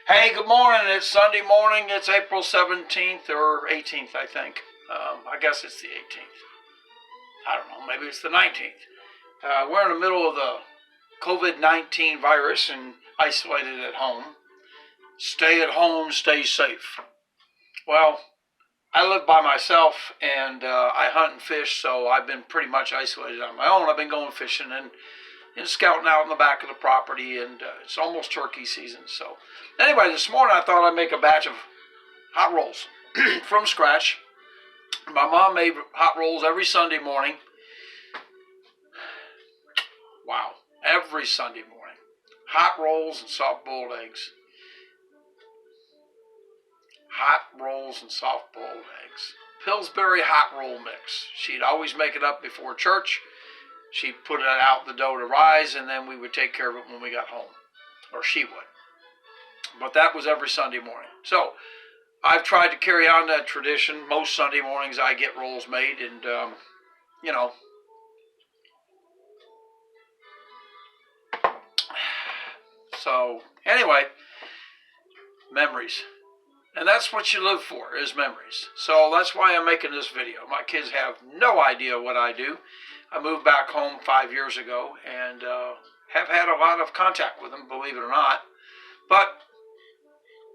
Hey, good morning. It's Sunday morning. It's April 17th or 18th, I think. I guess it's the 18th. I don't know. Maybe it's the 19th. We're in the middle of the COVID-19 virus and isolated at home. Stay at home, stay safe. Well, I live by myself and I hunt and fish, so I've been pretty much isolated on my own. I've been going fishing and scouting out in the back of the property, and it's almost turkey season. So anyway, this morning I thought I'd make a batch of hot rolls from scratch. My mom made hot rolls every Sunday morning. Wow, every Sunday morning. Hot rolls and soft-boiled eggs. Hot rolls and soft-boiled eggs. Pillsbury hot roll mix. She'd always make it up before church. She'd put it out the dough to rise, and then we would take care of it when we got home. Or she would. But that was every Sunday morning. So I've tried to carry on that tradition. Most Sunday mornings I get rolls made, and, So anyway, memories. And that's what you live for, is memories. So that's why I'm making this video. My kids have no idea what I do. I moved back home 5 years ago and have had a lot of contact with them, believe it or not. But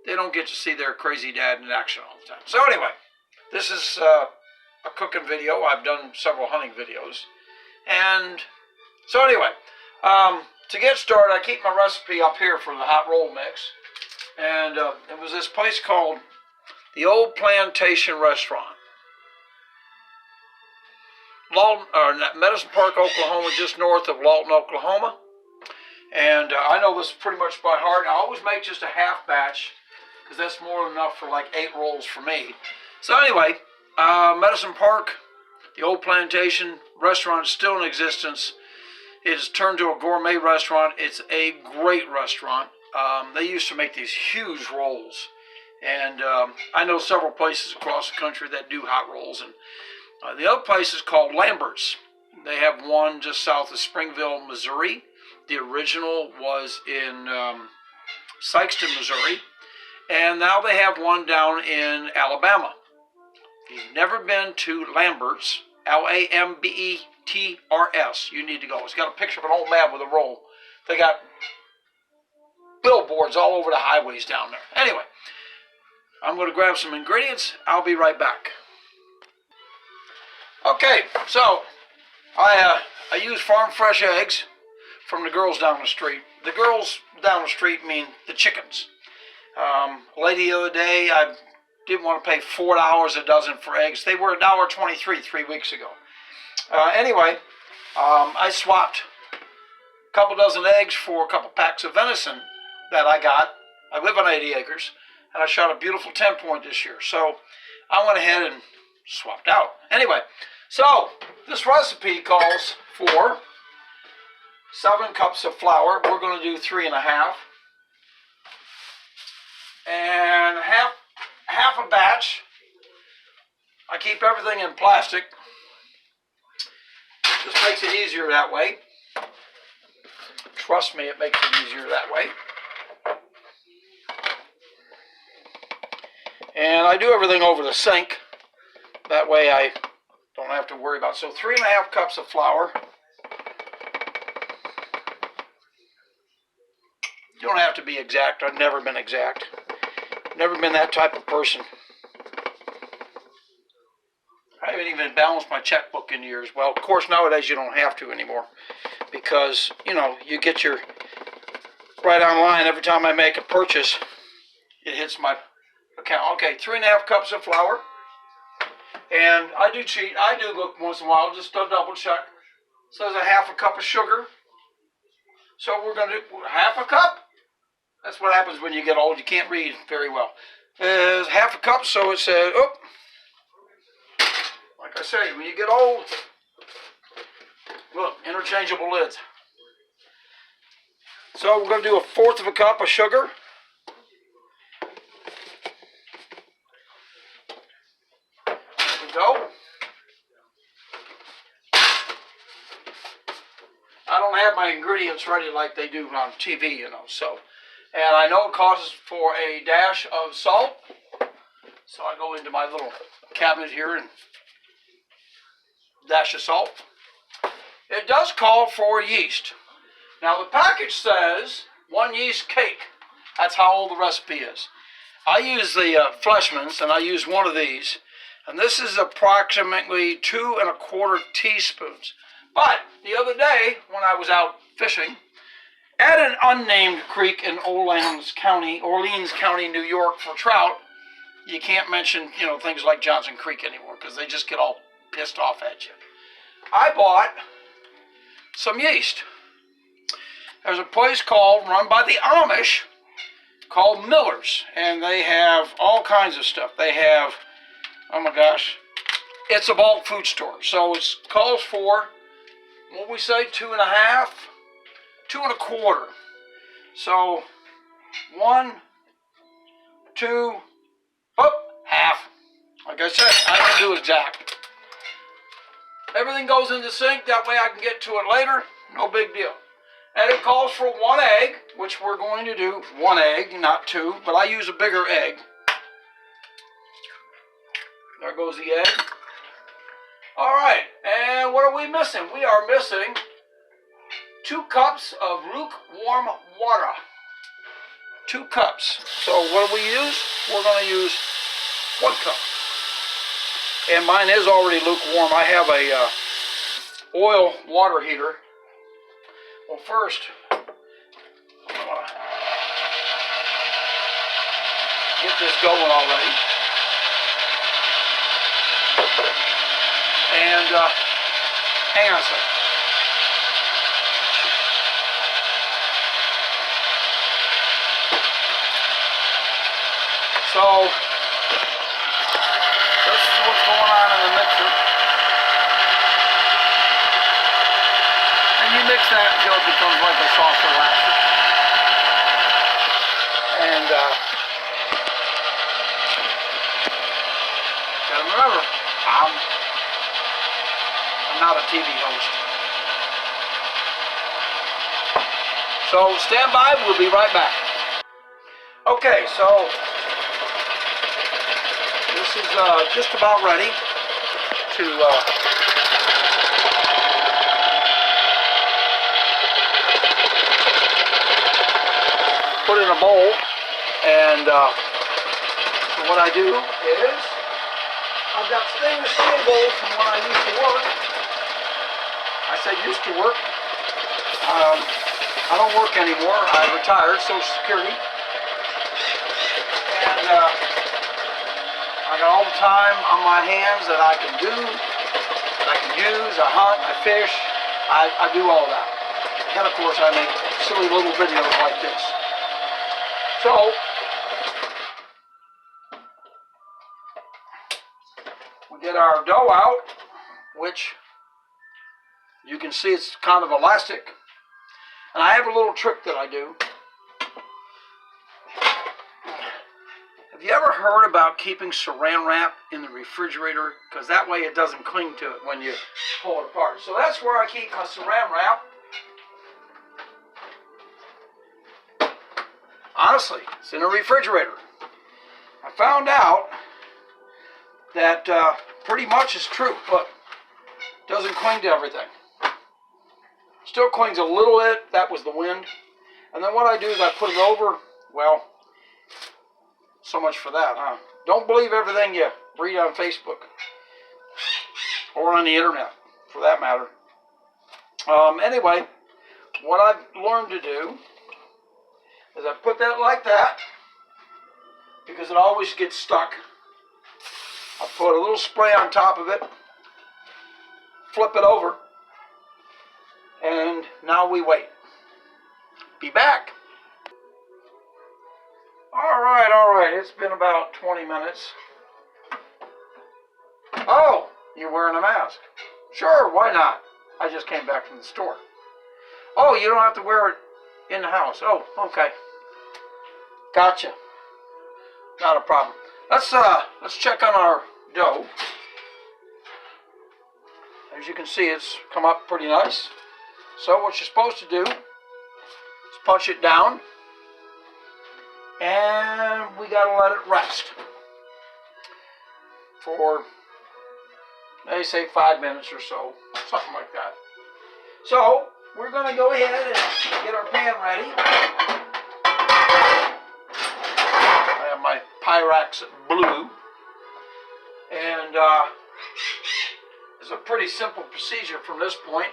they don't get to see their crazy dad in action all the time. So anyway, this is a cooking video. I've done several hunting videos. And so anyway, to get started, I keep my recipe up here for the hot roll mix. And it was this place called the Old Plantation Restaurant. Medicine Park, Oklahoma, just north of Lawton, Oklahoma. And I know this pretty much by heart. I always make just a half batch, because that's more than enough for like 8 rolls for me. So anyway, Medicine Park, the Old Plantation Restaurant is still in existence. It has turned to a gourmet restaurant. It's a great restaurant. They used to make these huge rolls. And I know several places across the country that do hot rolls. And the other place is called Lambert's. They have one just south of Springville, Missouri. The original was in Sikeston, Missouri. And now they have one down in Alabama. If you've never been to Lambert's, Lambert's, you need to go. It's got a picture of an old man with a roll. They got billboards all over the highways down there. Anyway, I'm going to grab some ingredients. I'll be right back. Okay, so I use farm fresh eggs from the girls down the street. The girls down the street mean the chickens. Lady the other day, I didn't want to pay $4 a dozen for eggs. They were $1.23 3 weeks ago. Anyway, I swapped a couple dozen eggs for a couple packs of venison that I got. I live on 80 acres, and I shot a beautiful 10-point this year. So I went ahead and swapped out. Anyway, so this recipe calls for 7 cups of flour. We're going to do 3.5. And half a batch. I keep everything in plastic. Just makes it easier that way. Trust me, it makes it easier that way. And I do everything over the sink. That way I don't have to worry about it. So 3.5 cups of flour. You don't have to be exact. I've never been exact. Never been that type of person. I haven't even balanced my checkbook in years. Well, of course, nowadays you don't have to anymore. Because, you get your right online. Every time I make a purchase, it hits my account. Okay, 3.5 cups of flour. And I do cheat. I do look once in a while, just to double check. So there's a half a cup of sugar. So we're going to do half a cup. That's what happens when you get old. You can't read very well. There's half a cup, so it says, like I say, when you get old, look, interchangeable lids. So we're going to do 1/4 cup of sugar. There we go. I don't have my ingredients ready like they do on TV, so And I know it calls for a dash of salt. So I go into my little cabinet here and dash of salt. It does call for yeast. Now the package says 1 yeast cake. That's how old the recipe is. I use the Fleshman's, and I use one of these. And this is approximately 2 1/4 teaspoons. But the other day, when I was out fishing, at an unnamed creek in Orleans County, New York, for trout, you can't mention, things like Johnson Creek anymore because they just get all pissed off at you. I bought some yeast. There's a place run by the Amish called Miller's, and they have all kinds of stuff. They have, oh my gosh, it's a bulk food store, so it calls for, what we say, 2 1/2, 2 1/4. So 1, 2, half. Like I said, I don't do exact. Everything goes into sync, that way I can get to it later, no big deal. And it calls for 1 egg, which we're going to do 1 egg, not 2, but I use a bigger egg. There goes the egg. All right, and what are we missing? We are missing 2 cups of lukewarm water. 2 cups. So what do we use? We're going to use 1 cup. And mine is already lukewarm. I have a oil water heater. Well, first, I'm going to get this going already. And hang on a second. So, this is what's going on in the mixer. And you mix that until it becomes like a soft elastic. And gotta remember, I'm not a TV host. So stand by, we'll be right back. Okay, so this is just about ready to put in a bowl. And so what I do is I've got stainless steel bowls from when I used to work. I say used to work. I don't work anymore. I retired, Social Security. And I got all the time on my hands that I can do, that I can use. I hunt, I fish, I do all that. And of course I make silly little videos like this. So, we get our dough out, which you can see it's kind of elastic. And I have a little trick that I do. Have you ever heard about keeping saran wrap in the refrigerator? Because that way it doesn't cling to it when you pull it apart. So that's where I keep my saran wrap. Honestly, it's in a refrigerator. I found out that pretty much is true. Look, it doesn't cling to everything. Still clings a little bit. That was the wind. And then what I do is I put it over. Well, so much for that, huh? Don't believe everything you read on Facebook or on the internet, for that matter. Anyway, what I've learned to do is I put that like that because it always gets stuck. I put a little spray on top of it, flip it over, and now we wait. Be back. All right. It's been about 20 minutes. Oh, you're wearing a mask. Sure, why not? I just came back from the store. Oh, you don't have to wear it in the house. Oh, okay. Gotcha. Not a problem. Let's check on our dough. As you can see, it's come up pretty nice. So what you're supposed to do is punch it down and we got to let it rest for, they say, 5 minutes or so, something like that. So we're going to go ahead and get our pan ready. I have my Pyrex Blue, and it's a pretty simple procedure from this point.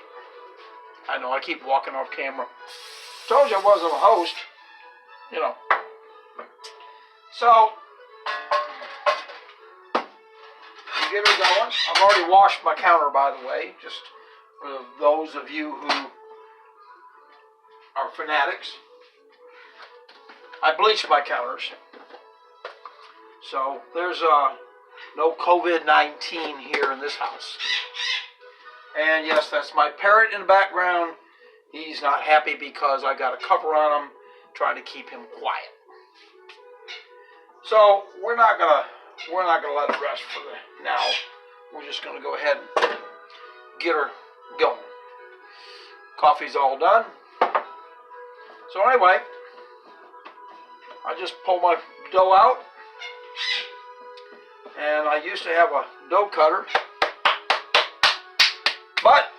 I know I keep walking off camera. Told you I wasn't a host, you know. So you get her going. I've already washed my counter, by the way, just for those of you who are fanatics. I bleached my counters. So there's no COVID-19 here in this house. And yes, that's my parrot in the background. He's not happy because I got a cover on him, trying to keep him quiet. So we're not gonna let it rest for now. We're just gonna go ahead and get her going. Coffee's all done. So anyway, I just pull my dough out, and I used to have a dough cutter, but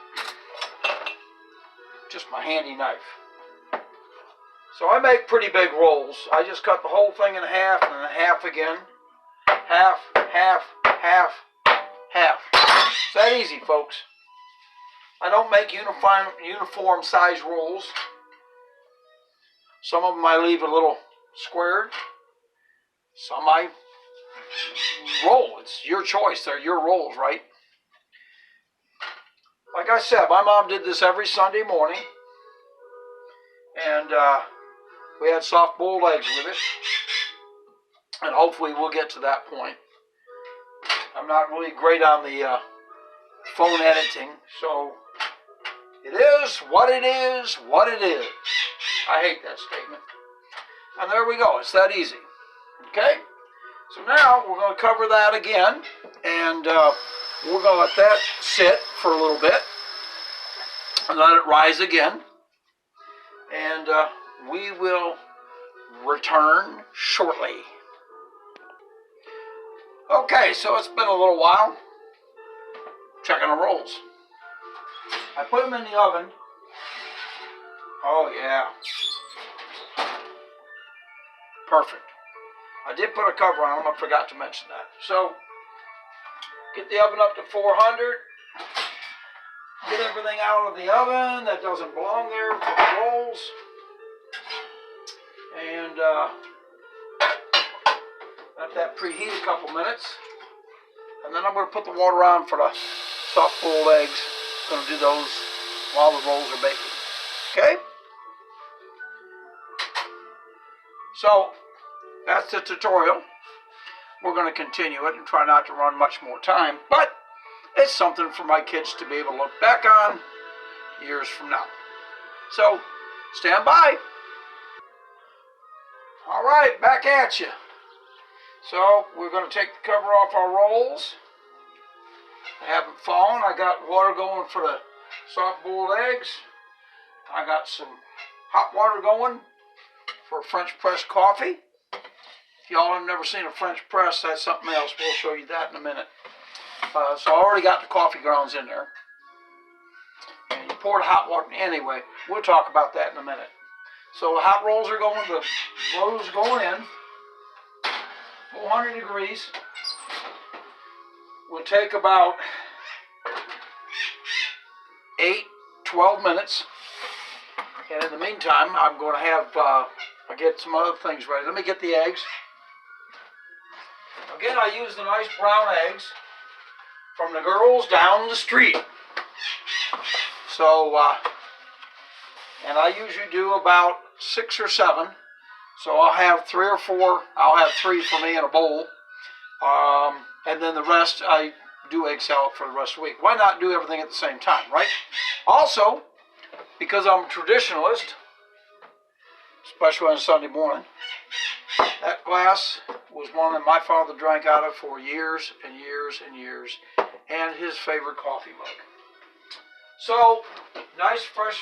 just my handy knife. So I make pretty big rolls. I just cut the whole thing in half and then half again. Half, half, half, half. It's that easy, folks. I don't make uniform size rolls. Some of them I leave a little squared. Some I roll. It's your choice. They're your rolls, right? Like I said, my mom did this every Sunday morning. And we had soft boiled eggs with it. And hopefully we'll get to that point. I'm not really great on the phone editing, so it is what it is, what it is. I hate that statement. And there we go. It's that easy. Okay? So now we're going to cover that again, and we're going to let that sit for a little bit and let it rise again. And we will return shortly. Okay, so it's been a little while. Checking the rolls. I put them in the oven. Oh yeah. Perfect. I did put a cover on them. I forgot to mention that. So, get the oven up to 400. Get everything out of the oven that doesn't belong there for the rolls. And let that preheat a couple minutes. And then I'm going to put the water on for the soft boiled eggs. I'm going to do those while the rolls are baking. Okay? So, that's the tutorial. We're going to continue it and try not to run much more time. But it's something for my kids to be able to look back on years from now. So, stand by. All right, back at you. So, we're going to take the cover off our rolls. I haven't fallen. I got water going for the soft-boiled eggs. I got some hot water going for French press coffee. If y'all have never seen a French press, that's something else. We'll show you that in a minute. So I already got the coffee grounds in there. And you pour the hot water. Anyway, we'll talk about that in a minute. So the hot rolls are going, the rolls going in. 400 degrees. Will take about 12 minutes. And in the meantime, I'm going to have, I get some other things ready. Let me get the eggs. Again, I use the nice brown eggs from the girls down the street. So, and I usually do about 6 or 7. So I'll have 3 or 4. I'll have 3 for me in a bowl. And then the rest, I do egg salad for the rest of the week. Why not do everything at the same time, right? Also, because I'm a traditionalist, especially on Sunday morning, that glass was one that my father drank out of for years and years and years, and his favorite coffee mug. So, nice fresh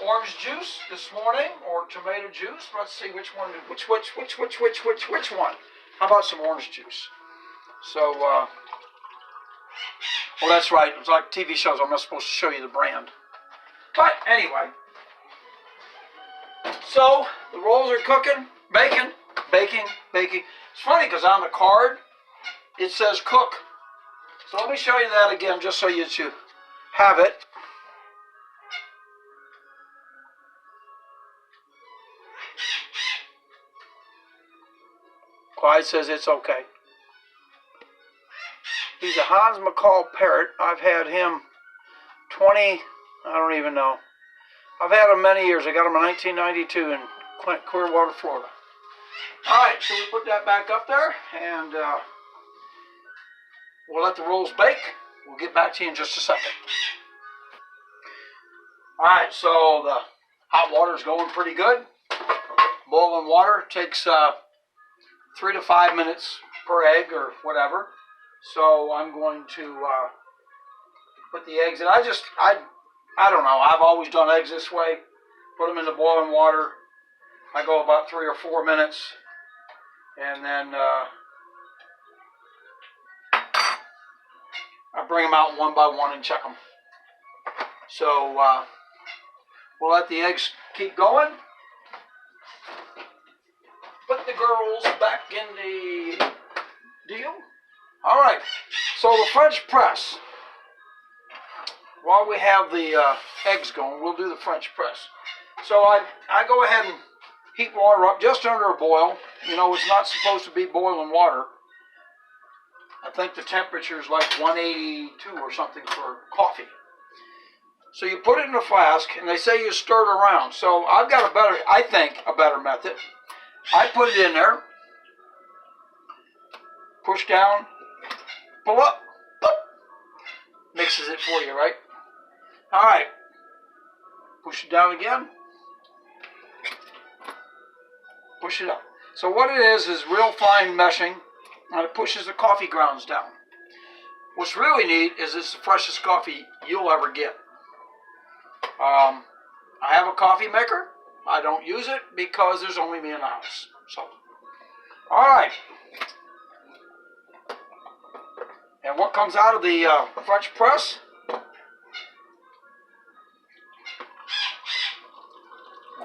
orange juice this morning or tomato juice. Let's see which one. Which one? How about some orange juice? So, well, that's right. It's like TV shows. I'm not supposed to show you the brand. But anyway, so the rolls are cooking, baking. It's funny because on the card it says cook. So let me show you that again, just so you have it. Clyde says it's okay. He's a Hans McCall parrot. I've had him 20, I don't even know. I've had him many years. I got him in 1992 in Clearwater, Florida. All right, so we put that back up there, and we'll let the rolls bake. We'll get back to you in just a second. All right, so the hot water is going pretty good. Boiling water takes 3 to 5 minutes per egg or whatever. So I'm going to put the eggs in. I don't know. I've always done eggs this way. Put them in the boiling water. I go about 3 or 4 minutes, and then I bring them out one by one and check them. So we'll let the eggs keep going. Put the girls back in the deal. All right, so the French press. While we have the eggs going, we'll do the French press. So I go ahead and heat water up just under a boil. You know, it's not supposed to be boiling water. I think the temperature is like 182 or something for coffee. So you put it in a flask, and they say you stir it around. So I've got I think a better method. I put it in there, push down, pull up, boop, mixes it for you, right? All right, push it down again, push it up. So what it is real fine meshing, and it pushes the coffee grounds down. What's really neat is it's the freshest coffee you'll ever get. I have a coffee maker. I don't use it because there's only me in the house. So, all right. And what comes out of the French press?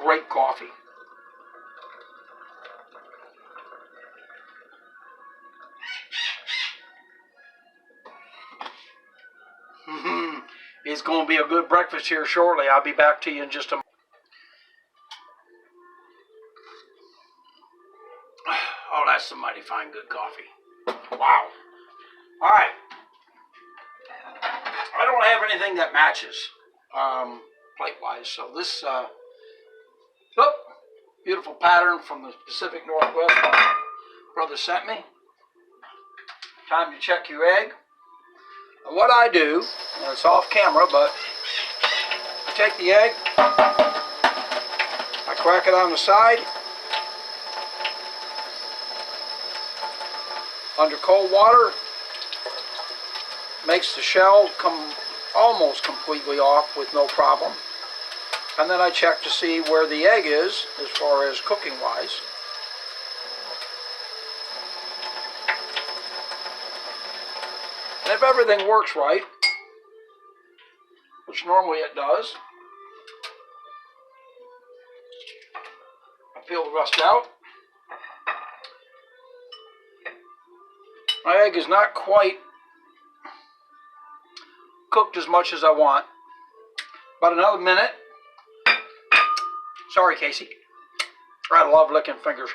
Great coffee. It's going to be a good breakfast here shortly. I'll be back to you in just a moment. Oh, that's some mighty fine good coffee. Wow. All right. I don't have anything that matches plate-wise. So this beautiful pattern from the Pacific Northwest my brother sent me. Time to check your egg. And what I do, and it's off camera, but I take the egg, I crack it on the side, under cold water, makes the shell come almost completely off with no problem. And then I check to see where the egg is as far as cooking wise. And if everything works right, which normally it does, I peel the rust out. My egg is not quite cooked as much as I want. About another minute. Sorry, Casey. I love licking fingers.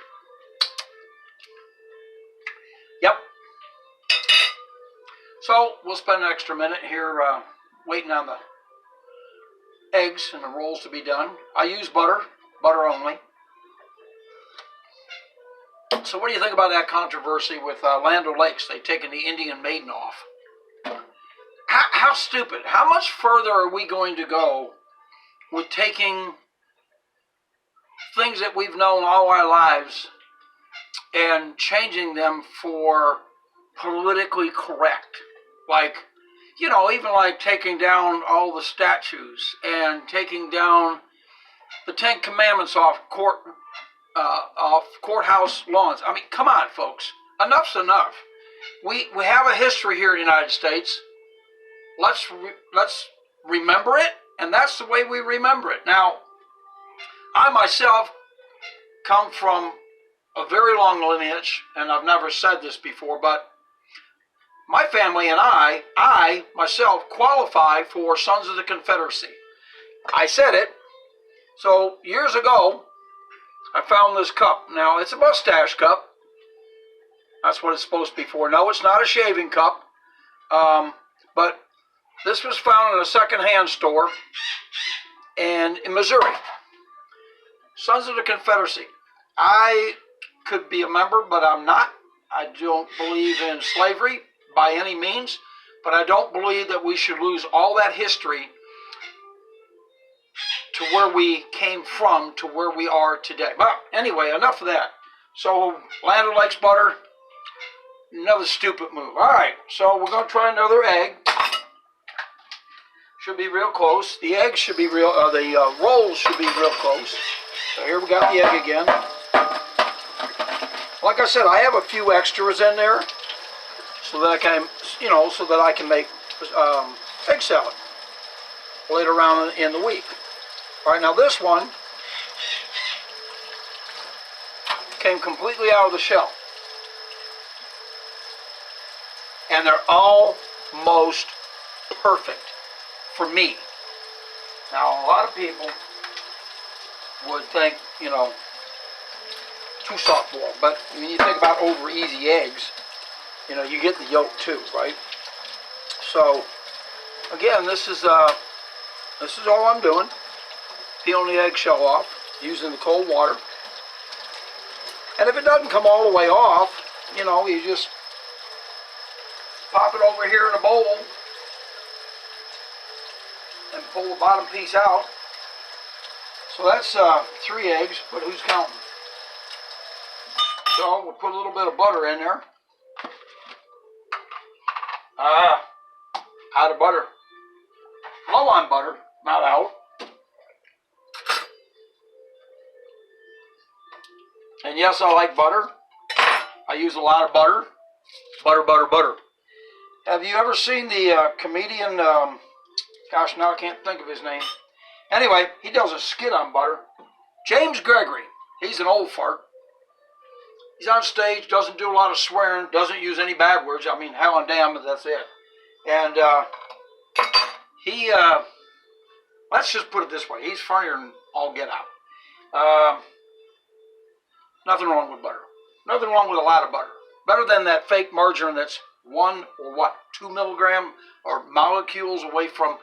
Yep. So we'll spend an extra minute here waiting on the eggs and the rolls to be done. I use butter only. So what do you think about that controversy with Land O'Lakes? They've taken the Indian maiden off. How stupid. How much further are we going to go with taking things that we've known all our lives and changing them for politically correct? Like, you know, even like taking down all the statues and taking down the Ten Commandments off courthouse lawns. I mean, come on, folks. Enough's enough. We have a history here in the United States. Let's remember it, and that's the way we remember it. Now, I myself come from a very long lineage, and I've never said this before, but my family and I myself qualify for Sons of the Confederacy. I said it. So years ago, I found this cup. Now, it's a mustache cup. That's what it's supposed to be for. No, it's not a shaving cup. But this was found in a secondhand store in Missouri. Sons of the Confederacy. I could be a member, but I'm not. I don't believe in slavery by any means, but I don't believe that we should lose all that history to where we came from to where we are today. But anyway, enough of that. So, Lander likes butter. Another stupid move. All right, so we're going to try another egg. Should be real close. The egg should be real, the rolls should be real close. So here we got the egg again. Like I said, I have a few extras in there so that I can, so that I can make egg salad later on in the week. All right, now this one came completely out of the shell. And they're almost perfect for me. Now, a lot of people would think, too soft boiled. But when you think about over easy eggs, you get the yolk too, right? So, again, this is all I'm doing. Peeling the eggshell off, using the cold water. And if it doesn't come all the way off, you just pop it over here in a bowl and pull the bottom piece out. So that's 3 eggs, but who's counting? So we'll put a little bit of butter in there. Out of butter. Low on butter, not out. And yes, I like butter. I use a lot of butter. Butter, butter, butter. Have you ever seen the comedian, gosh, now I can't think of his name. Anyway, he does a skit on butter. James Gregory. He's an old fart. He's on stage, doesn't do a lot of swearing, doesn't use any bad words. I mean, hell and damn, but that's it. And he, let's just put it this way. He's funnier than all get out. Nothing wrong with butter. Nothing wrong with a lot of butter. Better than that fake margarine that's 1 or 2 milligram or molecules away from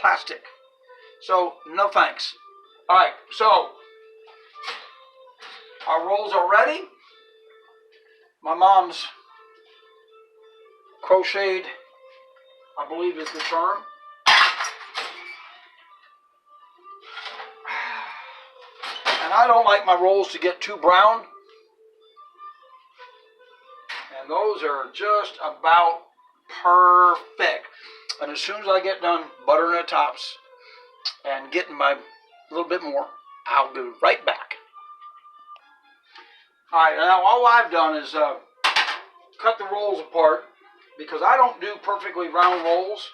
plastic. So, no thanks. All right, so our rolls are ready. My mom's crocheted, I believe is the term. And I don't like my rolls to get too brown. And those are just about perfect. And as soon as I get done buttering the tops and getting my little bit more, I'll be right back. Alright, now all I've done is cut the rolls apart because I don't do perfectly round rolls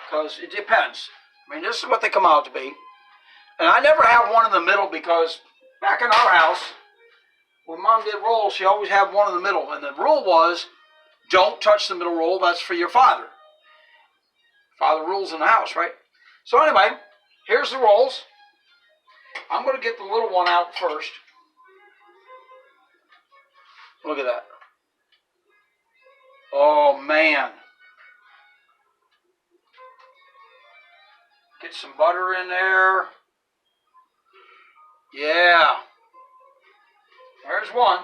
because it depends. I mean, this is what they come out to be. And I never have one in the middle because back in our house, when Mom did rolls, she always had one in the middle. And the rule was, don't touch the middle roll, that's for your father. Father rules in the house, right? So anyway, here's the rolls. I'm going to get the little one out first. Look at that. Oh, man. Get some butter in there. Yeah. There's one.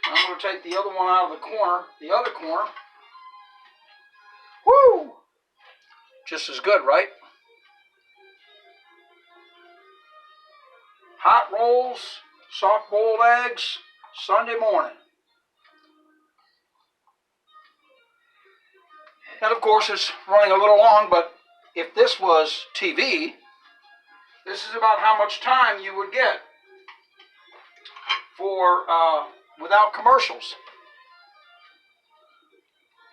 I'm going to take the other one out of the corner, the other corner. Woo! Just as good, right? Hot rolls, soft boiled eggs, Sunday morning. And of course it's running a little long, but if this was TV, This is about how much time you would get for without commercials.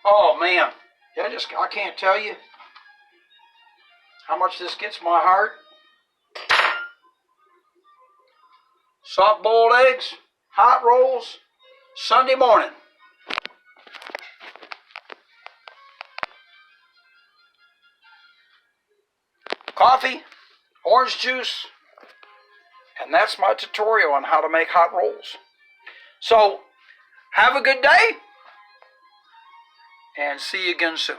Oh man, I can't tell you how much this gets my heart. Soft boiled eggs, hot rolls, Sunday morning. Coffee, orange juice, and that's my tutorial on how to make hot rolls. So, have a good day, and see you again soon.